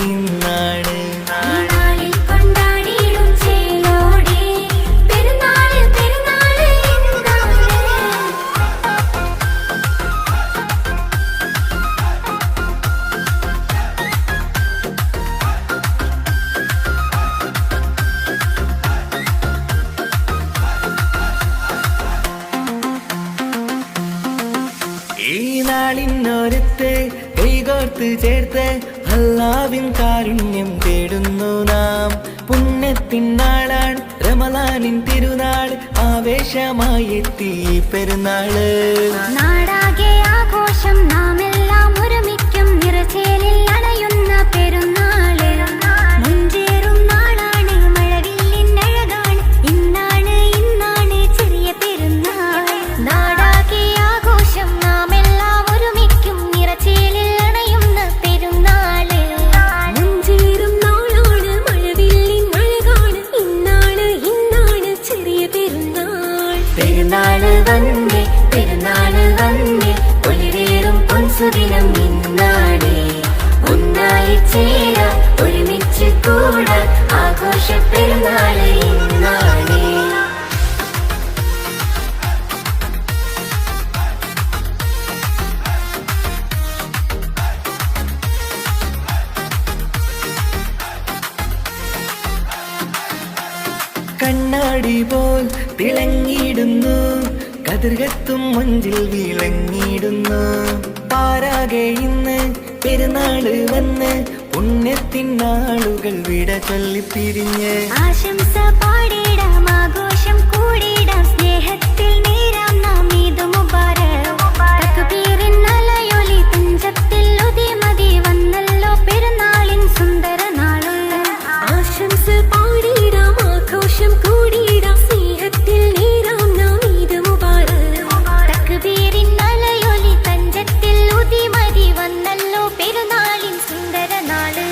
ഇന്നാണ്. ഈ നാളിനോരത്ത് കൈകോർത്ത് ചേർത്ത് അല്ലാഹുവിൻ കാരുണ്യം തേടുന്നു നാം. പുണ്യത്തിൻ നാളാണ് റമളാനിൻ തിരുനാൾ, ആവേശമായി എത്തി പെരുന്നാള്. നാടാകെ ആഘോഷം, നാം എല്ലാം ഒരുമിക്കും നിറചേലിൽ അണയുന്ന പെരുന്നാള്. മുഞ്ചേറും നാളാണ്, മഴവില്ലിൻ അഴകാണ്, ഇന്നാണ് ഇന്നാണ് ചെറിയ പെരുന്നാൾ. നാടാകെ ആഘോഷം, നാം എല്ലാം ഒരുമിക്കും നിറചേലിൽ അണയുന്ന പെരുന്നാള്. മുഞ്ചേറും നാളാണ്, മഴവില്ലിൻ അഴകാണ്, ഇന്നാണ് ഇന്നാണ് ചെറിയ പെരുന്നാൾ. പെരുന്നാള് വന്നേ, പെരുന്നാള് വന്നേ, ഒലിവേറും പൊൻസുദിനം ഇന്നാണ്. ഒന്നായി ചേരാൻ, ഒരുമിച്ച് കൂടാൻ, ആഘോഷ പെരുന്നാള് ഇന്നാണ്. കണ്ണാടി പോൽ തിളങ്ങിയിടുന്നു, കതിർകത്തും മഞ്ചിൽ വിളങ്ങിയിടുന്നു. പാരാകെ ഇന്ന് പെരുന്നാള് വന്ന്, പുണ്യത്തിൻ നാളുകൾ വിട ചൊല്ലിപ്പിരിഞ്ഞ്. ആശംസ പാടിടാം, ആഘോഷം കൂടിടാം, സ്നേഹത്തിൽ നേരാം നാം ഈദ് മുബാരക്. തക്ബീറിൻ അലയൊലി തുഞ്ചത്തിൽ ഉദിമതി വന്നല്ലോ പെരുന്നാളിൻ സുന്ദര നാള്. ആശംസ പാടിടാം, ആഘോഷം കൂടിടാം, സ്നേഹത്തിൽ നേരാം നാം ഈദ് മുബാരക്. തക്ബീറിൻ അലയൊലി തുഞ്ചത്തിൽ ഉദിമതി വന്നല്ലോ പെരുന്നാളിൻ സുന്ദര നാള്.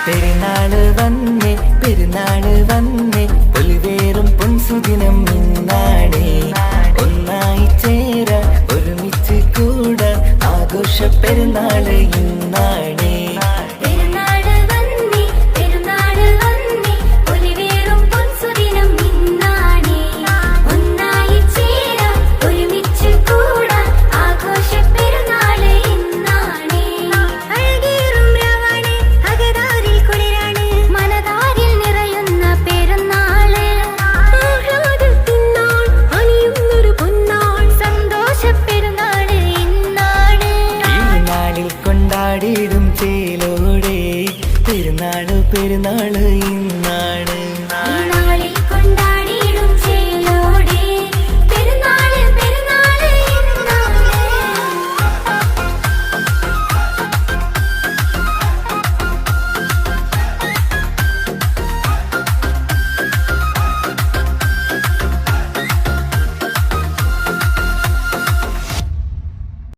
പെരുന്നാള് വന്നേ, പെരുന്നാള് വന്നേ, ഒലിവേറും പൊൻസുദിനം ഇന്നാണ്. ഒന്നായി ചേരാൻ, ഒരുമിച്ച് കൂടാൻ, ആഘോഷ പെരുന്നാള് ഇന്നാണ്. പെരുന്നാള് വന്നേ, പെരുന്നാള് വന്നേ, ഒലിവേറും പൊൻസുദിനം ഇന്നാണ്. ഒന്നായി ചേരാൻ, ഒരുമിച്ച് കൂടാൻ, ആഘോഷ പെരുന്നാള് ഇന്നാണ്. അഴകേറും രാവാണ്, അകതാരിൽ കുളിരാണ്, മനതാരിൽ നിറയുന്ന പെരുന്നാള്. ആഹ്ലാദത്തിൻ നാൾ, അണിയുന്നൊരു പൊന്നാൾ, സന്തോഷ പെരുന്നാള് ഇന്നാണ്. ഈ നാളിൽ കൊണ്ടാടിയിടും ചേലോടെ പെരുന്നാള് പെരുന്നാള്